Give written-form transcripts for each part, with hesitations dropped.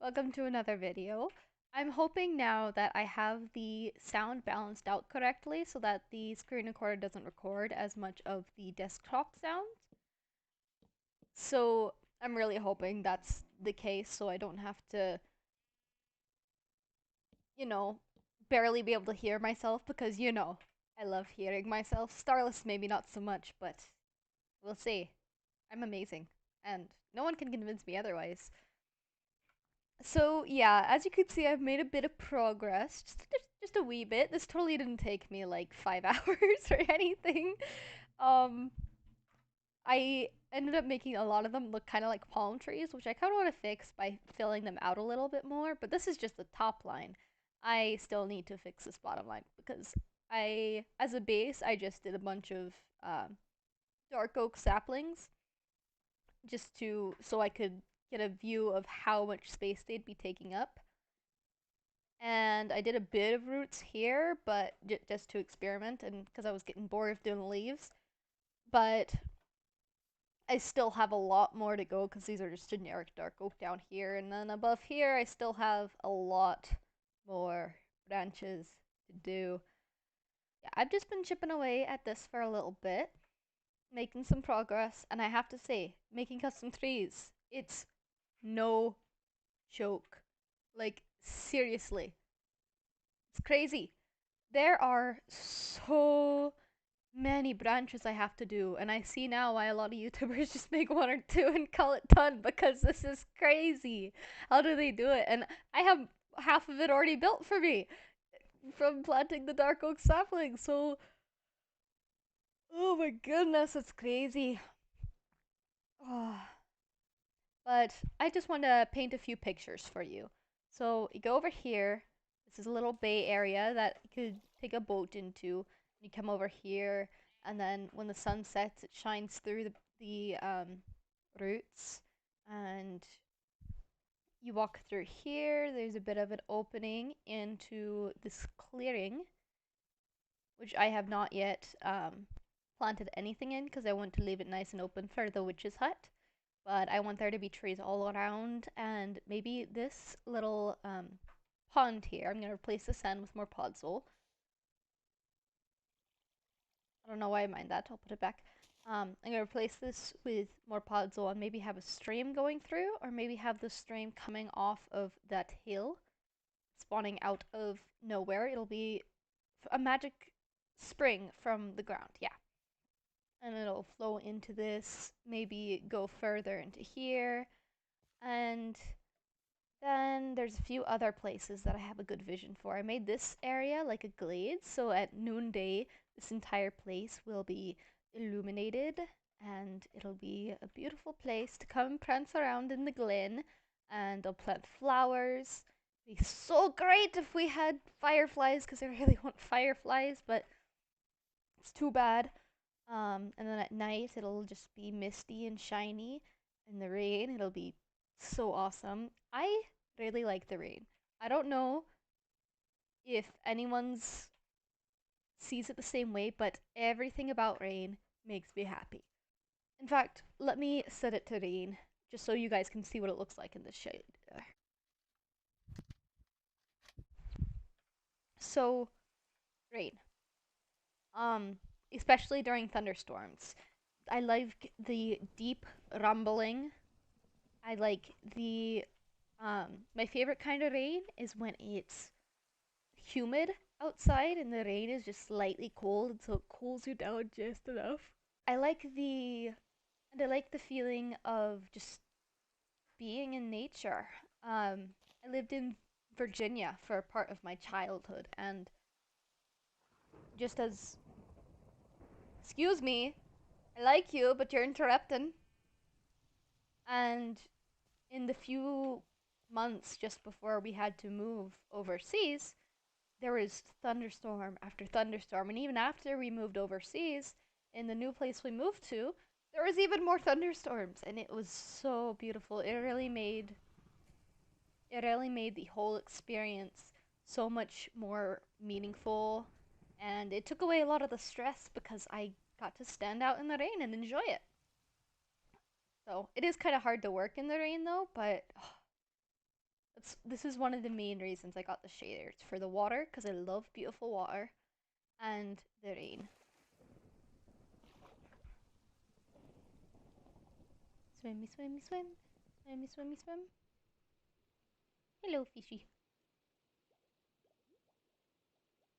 Welcome to another video. I'm hoping now that I have the sound balanced out correctly so that the screen recorder doesn't record as much of the desktop sounds. So I'm really hoping that's the case so I don't have to, you know, barely be able to hear myself because, I love hearing myself. Starless maybe not so much, but we'll see. I'm amazing. And no one can convince me otherwise. So yeah, as you can see, I've made a bit of progress, just a wee bit. This totally didn't take me like 5 hours or anything. Um, I ended up making a lot of them look kind of like palm trees, which I kind of want to fix by filling them out a little bit more. But this is just the top line. I still need to fix this bottom line because as a base, I just did a bunch of dark oak saplings just so I could get a view of how much space they'd be taking up. And I did a bit of roots here, but just to experiment and because I was getting bored of doing the leaves. But I still have a lot more to go because these are just generic dark oak down here. And then above here, I still have a lot more branches to do. Yeah, I've just been chipping away at this for a little bit, making some progress. And I have to say, making custom trees, it's no joke. Like, seriously, it's crazy. There are so many branches I have to do, and I see now why a lot of YouTubers just make one or two and call it done because this is crazy. How do they do it? And I have half of it already built for me from planting the dark oak sapling. So, oh my goodness, it's crazy. Oh. But I just want to paint a few pictures for you. So you go over here. This is a little bay area that you could take a boat into. You come over here, and then when the sun sets, it shines through the roots, and you walk through here. There's a bit of an opening into this clearing, which I have not yet planted anything in because I want to leave it nice and open for the witch's hut. But I want there to be trees all around, and maybe this little pond here, I'm going to replace the sand with more podzol. I don't know why I mind that, I'll put it back. I'm going to replace this with more podzol and maybe have a stream going through, or maybe have the stream coming off of that hill, spawning out of nowhere. It'll be a magic spring from the ground, yeah. And it'll flow into this, maybe go further into here, and then there's a few other places that I have a good vision for. I made this area like a glade, so at noonday, this entire place will be illuminated, and it'll be a beautiful place to come prance around in the glen, and I'll plant flowers. It'd be so great if we had fireflies, because I really want fireflies, but it's too bad. And then at night, it'll just be misty and shiny. In the rain, it'll be so awesome. I really like the rain. I don't know if anyone's sees it the same way, but everything about rain makes me happy. In fact, let me set it to rain just so you guys can see what it looks like in this shade. So, rain. Um, Especially during thunderstorms. I like the deep rumbling. I like the my favorite kind of rain is when it's humid outside and the rain is just slightly cold, and so it cools you down just enough. I like the and I like the feeling of just being in nature. I lived in Virginia for a part of my childhood, and just as excuse me, I like you, but you're interrupting. And in the few months just before we had to move overseas, there was thunderstorm after thunderstorm. And even after we moved overseas, in the new place we moved to, there was even more thunderstorms. And it was so beautiful. It really made the whole experience so much more meaningful. And it took away a lot of the stress because I got to stand out in the rain and enjoy it. So it is kind of hard to work in the rain though, but this is one of the main reasons I got the shader. It's for the water, because I love beautiful water, and the rain. Swimmy, swimmy, swim. Swimmy, swimmy, swim. Hello, fishy.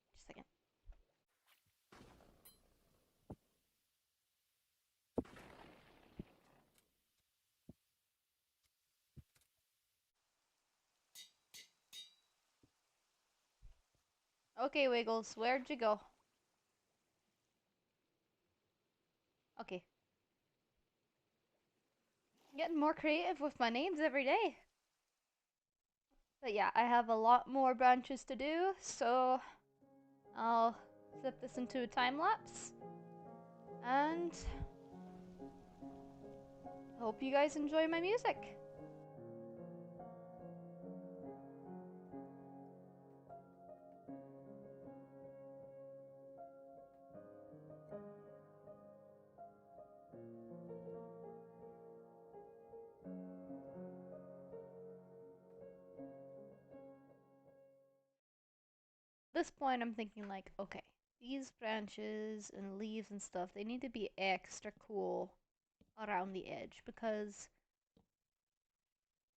Just a second. Okay, Wiggles, where'd you go? Okay. Getting more creative with my names every day. But yeah, I have a lot more branches to do, so I'll flip this into a time lapse. And hope you guys enjoy my music. This point I'm thinking like, okay, these branches and leaves and stuff, they need to be extra cool around the edge because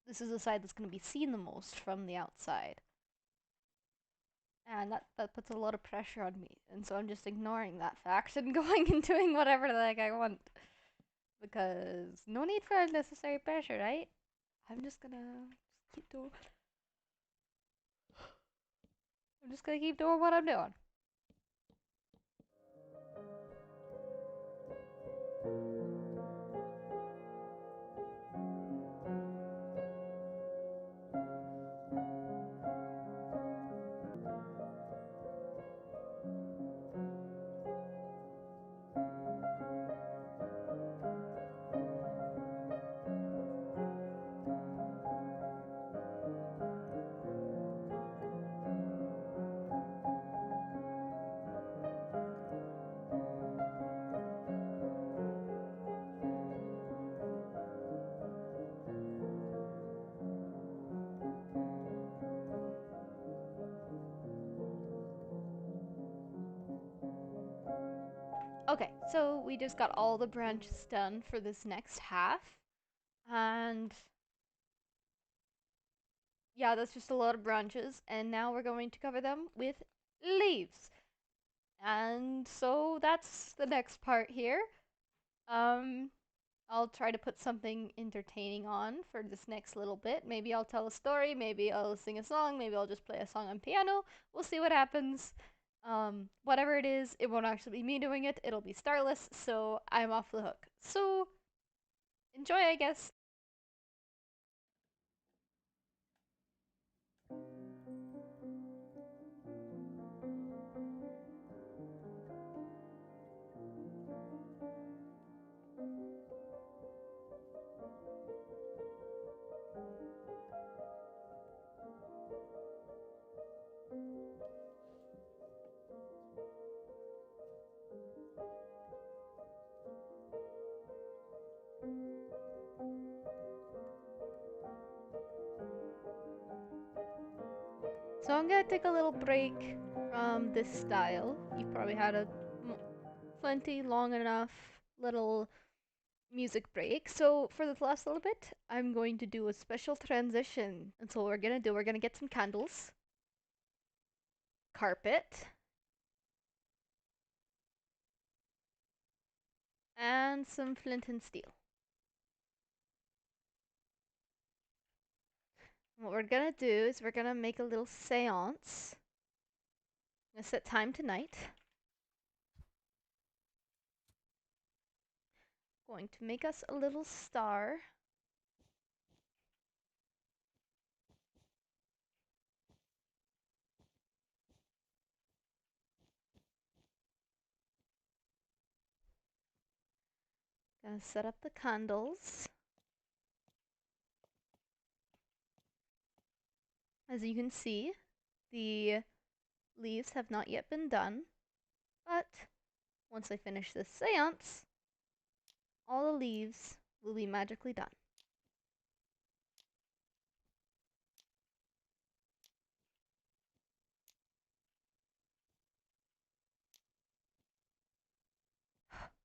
this is the side that's going to be seen the most from the outside. And that puts a lot of pressure on me. And so I'm just ignoring that fact and going and doing whatever the heck I want. Because no need for unnecessary pressure, right? I'm just gonna keep doing I'm just gonna keep doing what I'm doing. Okay, so we just got all the branches done for this next half. And yeah, that's just a lot of branches. And now we're going to cover them with leaves. And so that's the next part here. I'll try to put something entertaining on for this next little bit. Maybe I'll tell a story, maybe I'll sing a song, maybe I'll just play a song on piano. We'll see what happens. Whatever it is, it won't actually be me doing it, it'll be Starless, so I'm off the hook. So, enjoy, I guess. So I'm gonna take a little break from this style. You've probably had a plenty long enough little music break. So for this last little bit, I'm going to do a special transition. And so what we're gonna get some candles, carpet, and some flint and steel. What we're gonna do is we're gonna make a little seance. I'm gonna set time tonight. Going to make us a little star. Gonna set up the candles. As you can see, the leaves have not yet been done, but once I finish this seance, all the leaves will be magically done.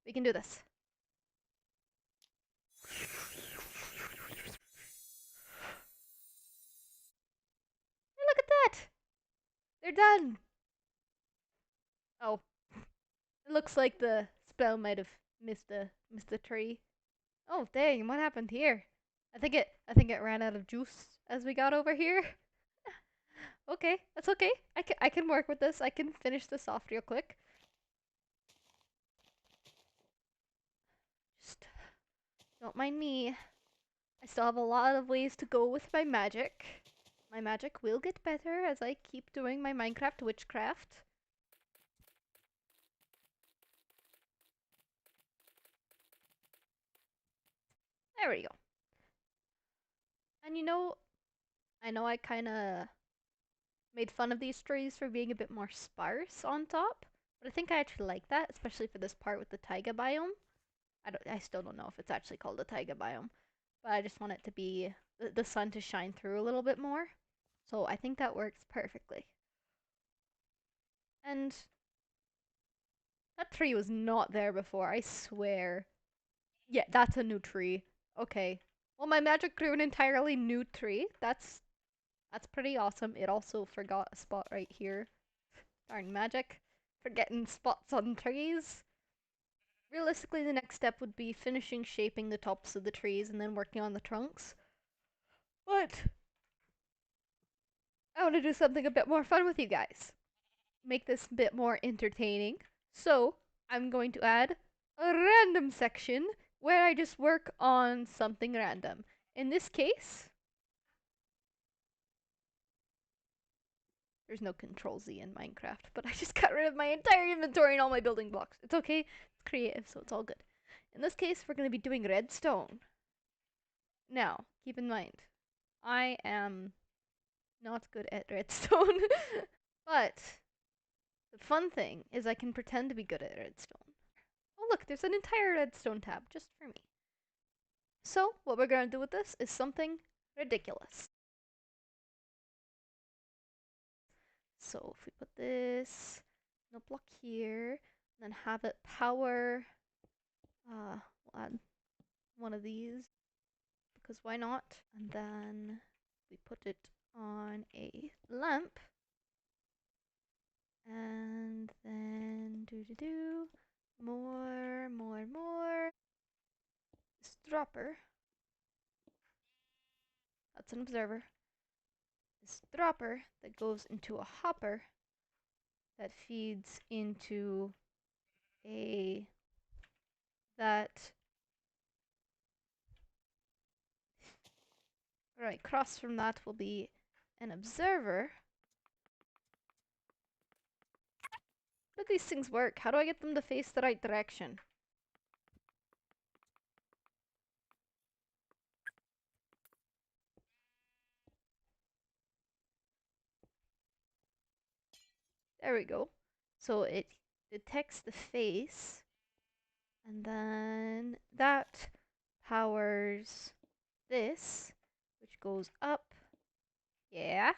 We can do this. Hey, look at that! They're done! Oh, it looks like the spell might have missed the tree. Oh, dang, what happened here? I think it ran out of juice as we got over here. Okay, that's okay. I can work with this. I can finish this off real quick. Just don't mind me. I still have a lot of ways to go with my magic. My magic will get better as I keep doing my Minecraft witchcraft. There we go. And I know I kind of made fun of these trees for being a bit more sparse on top, but I think I actually like that, especially for this part with the taiga biome. I still don't know if it's actually called a taiga biome, but I just want it to be the sun to shine through a little bit more. So I think that works perfectly. And that tree was not there before, I swear. Yeah, that's a new tree. Okay. Well, my magic grew an entirely new tree. That's pretty awesome. It also forgot a spot right here. Darn magic. Forgetting spots on trees. Realistically, the next step would be finishing shaping the tops of the trees and then working on the trunks. But I want to do something a bit more fun with you guys. Make this a bit more entertaining. So I'm going to add a random section where I just work on something random. In this case, there's no Control Z in Minecraft, but I just got rid of my entire inventory and all my building blocks. It's okay, it's creative, so it's all good. In this case, we're going to be doing redstone. Now, keep in mind, I am not good at redstone. But the fun thing is I can pretend to be good at redstone. Oh look, there's an entire redstone tab just for me. So what we're going to do with this is something ridiculous. So if we put this in a block here, then have it power, we'll add one of these because why not? And then we put it on a lamp, and then more. This dropper, that's an observer. This dropper that goes into a hopper that feeds into a that right across from that will be an observer. How do these things work? How do I get them to face the right direction? There we go. So it detects the face, and then that powers this, which goes up, yeah,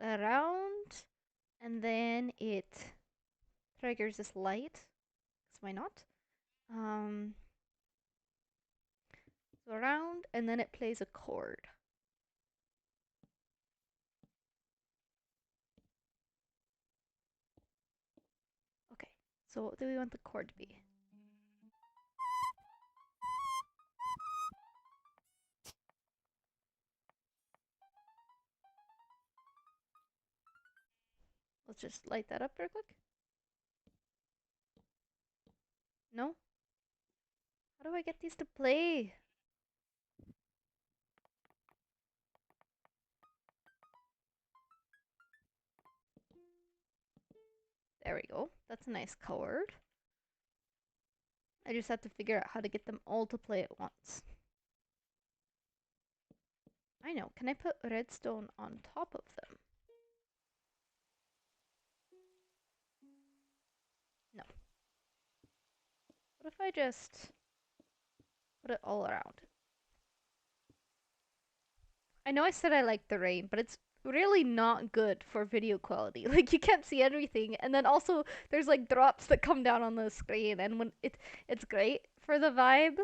around, and then it triggers this light, because why not? So around, and then it plays a chord. Okay, so what do we want the chord to be? Let's just light that up real quick. No? How do I get these to play? There we go. That's a nice chord. I just have to figure out how to get them all to play at once. I know. Can I put redstone on top of them? No. What if I just put it all around? I know I said I like the rain, but really not good for video quality. Like you can't see everything, and then also there's like drops that come down on the screen, and when it's great for the vibe.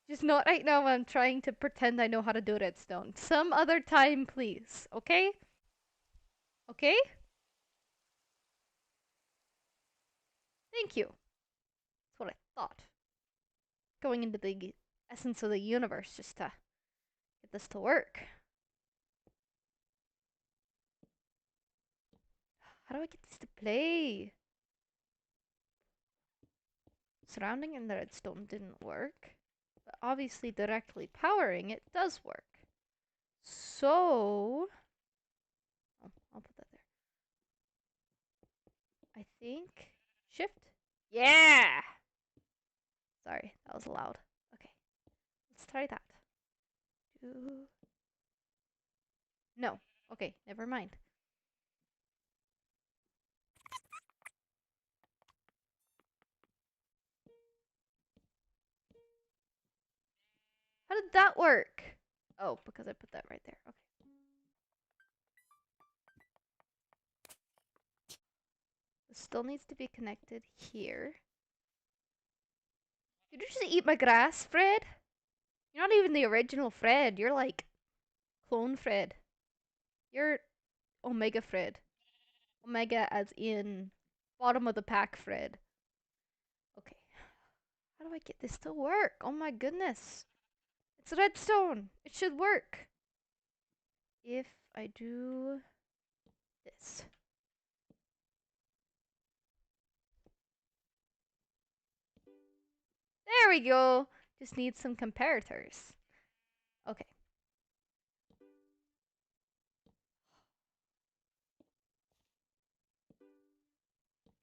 Just not right now. I'm trying to pretend I know how to do redstone. Some other time, please. Okay? Okay? Thank you. That's what I thought. Going into the essence of the universe just to get this to work. How do I get this to play? Surrounding in the redstone didn't work. But obviously directly powering it does work. So... Oh, I'll put that there. I think... Shift? Yeah! Sorry, that was loud. Okay, let's try that. No. Okay, never mind. How did that work? Oh, because I put that right there. Okay. This still needs to be connected here. Did you just eat my grass, Fred? You're not even the original Fred. You're like clone Fred. You're Omega Fred. Omega as in bottom of the pack Fred. Okay. How do I get this to work? Oh my goodness. It's redstone. It should work. If I do this. There we go. Just need some comparators. Okay.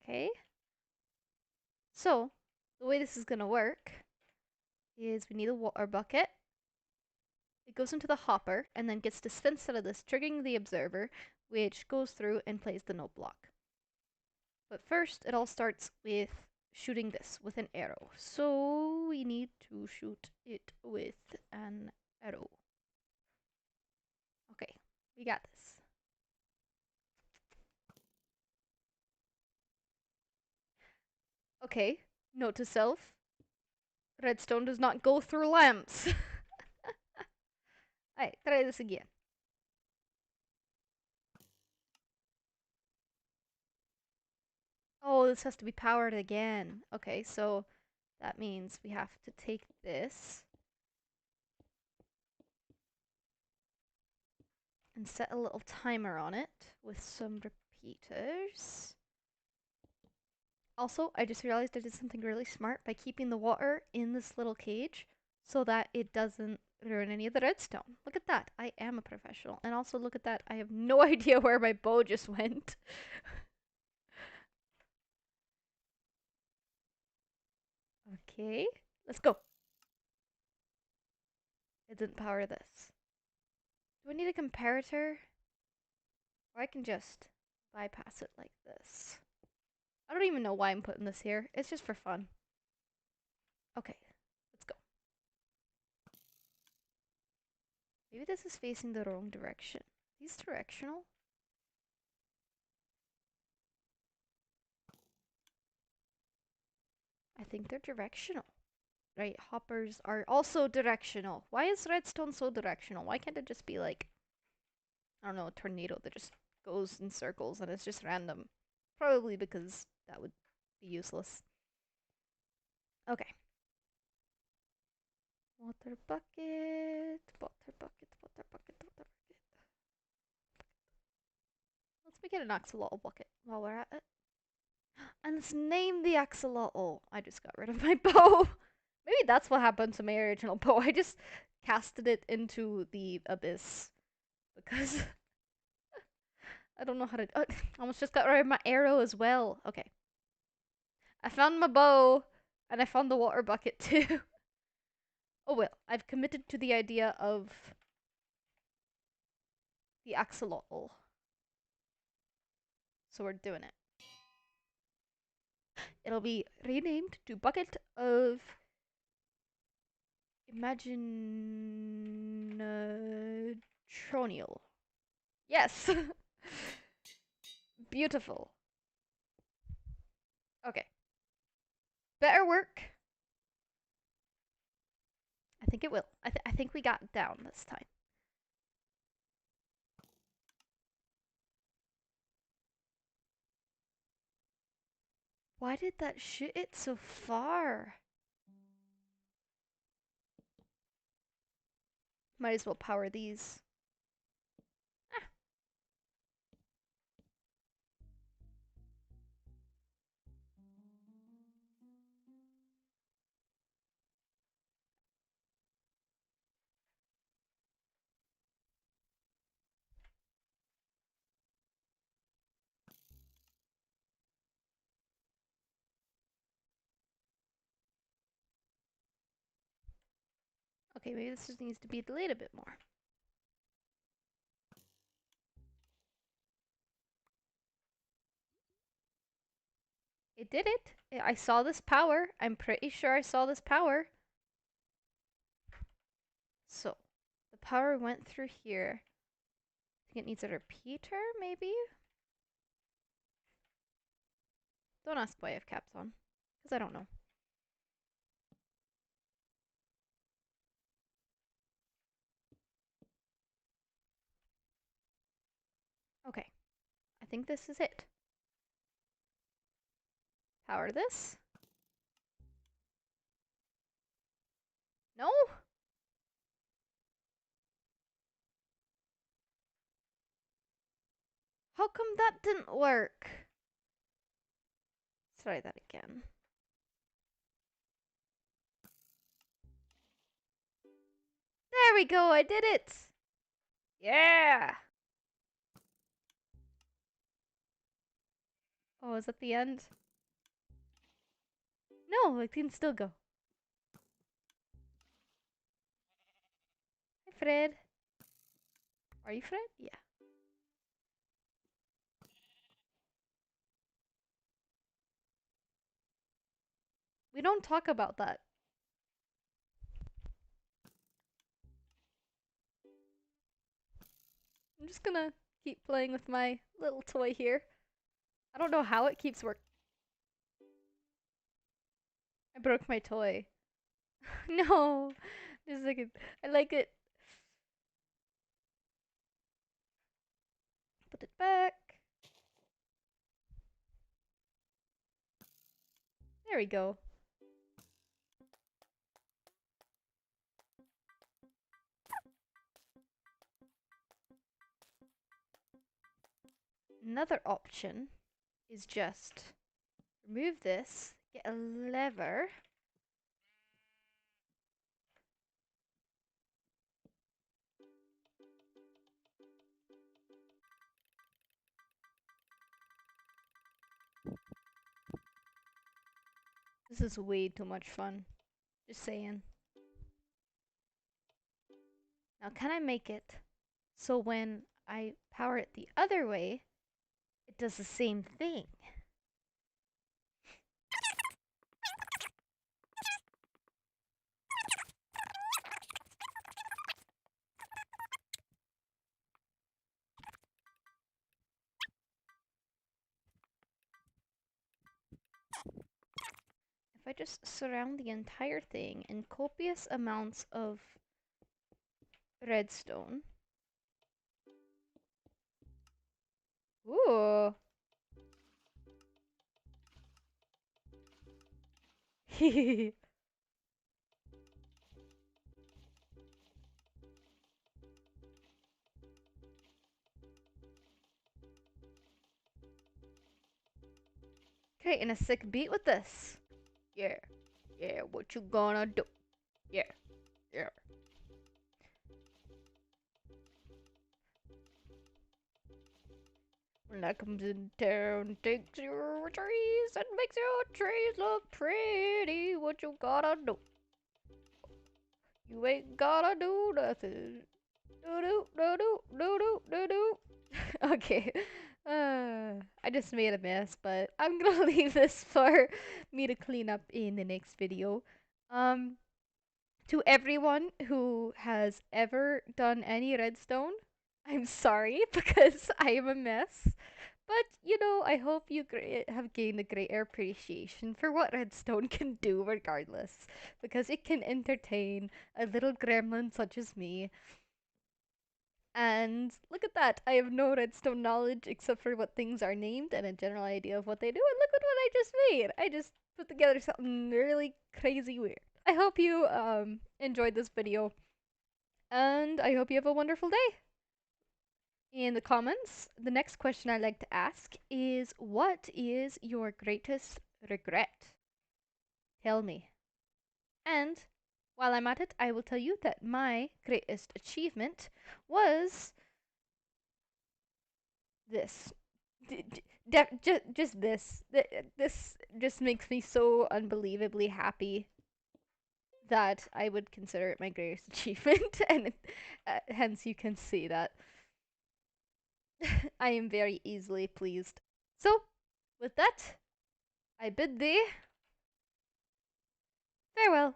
Okay. So, the way this is going to work is we need a water bucket. It goes into the hopper and then gets dispensed out of this, triggering the observer, which goes through and plays the note block. But first, it all starts with shooting this with an arrow. So, we need to shoot it with an arrow. Okay, we got this. Okay, note to self. Redstone does not go through lamps. Alright, try this again. Oh, this has to be powered again. Okay, so that means we have to take this and set a little timer on it with some repeaters. Also, I just realized I did something really smart by keeping the water in this little cage so that it doesn't ruin any of the redstone. Look at that. I am a professional. And also look at that. I have no idea where my bow just went. Okay, let's go. It didn't power this. Do I need a comparator? Or I can just bypass it like this. I don't even know why I'm putting this here. It's just for fun. Okay, let's go. Maybe this is facing the wrong direction. These directional? I think they're directional. Right, hoppers are also directional. Why is redstone so directional? Why can't it just be like, I don't know, a tornado that just goes in circles and it's just random? Probably because that would be useless. Okay. Water bucket, water bucket, water bucket, water bucket. Let's make it an axolotl bucket while we're at it. And let's name the axolotl. I just got rid of my bow. Maybe that's what happened to my original bow. I just casted it into the abyss. Because I don't know how to... Oh, almost just got rid of my arrow as well. Okay. I found my bow. And I found the water bucket too. Oh well. I've committed to the idea of the axolotl. So we're doing it. It'll be renamed to Bucket of Imaginetronial. Yes. Beautiful. Okay. Better work. I think it will. I think we got down this time. Why did that shoot it so far? Might as well power these. Ah. Okay, maybe this just needs to be delayed a bit more. It did it. I saw this power. I'm pretty sure I saw this power. So, the power went through here. I think it needs a repeater, maybe? Don't ask why I have caps on, because I don't know. Okay, I think this is it. Power this. No? How come that didn't work? Let's try that again. There we go, I did it! Yeah! Oh, is that the end? No, I can still go. Hi, Fred. Are you Fred? Yeah. We don't talk about that. I'm just gonna keep playing with my little toy here. I don't know how it keeps working. I broke my toy. No! Just like it. I like it. Put it back. There we go. Another option is just remove this, get a lever. This is way too much fun. Just saying. Now, can I make it so when I power it the other way, it does the same thing? If I just surround the entire thing in copious amounts of redstone. Ooh. Creating a sick beat with this. Yeah. Yeah, what you gonna do? Yeah. Yeah. When that comes in town, takes your trees and makes your trees look pretty. What you gotta do? You ain't gotta do nothing. Do do do do do do do do. Okay. I just made a mess, but I'm gonna leave this for me to clean up in the next video. Um, to everyone who has ever done any redstone, I'm sorry because I am a mess. But, I hope you have gained a greater appreciation for what Redstone can do regardless. Because it can entertain a little gremlin such as me. And look at that, I have no Redstone knowledge except for what things are named and a general idea of what they do. And look at what I just made! I just put together something really crazy weird. I hope you enjoyed this video, and I hope you have a wonderful day. In the comments, the next question I like to ask is, what is your greatest regret? Tell me. And while I'm at it, I will tell you that my greatest achievement was this. Just this. This just makes me so unbelievably happy that I would consider it my greatest achievement, and hence you can see that I am very easily pleased. So, with that, I bid thee farewell.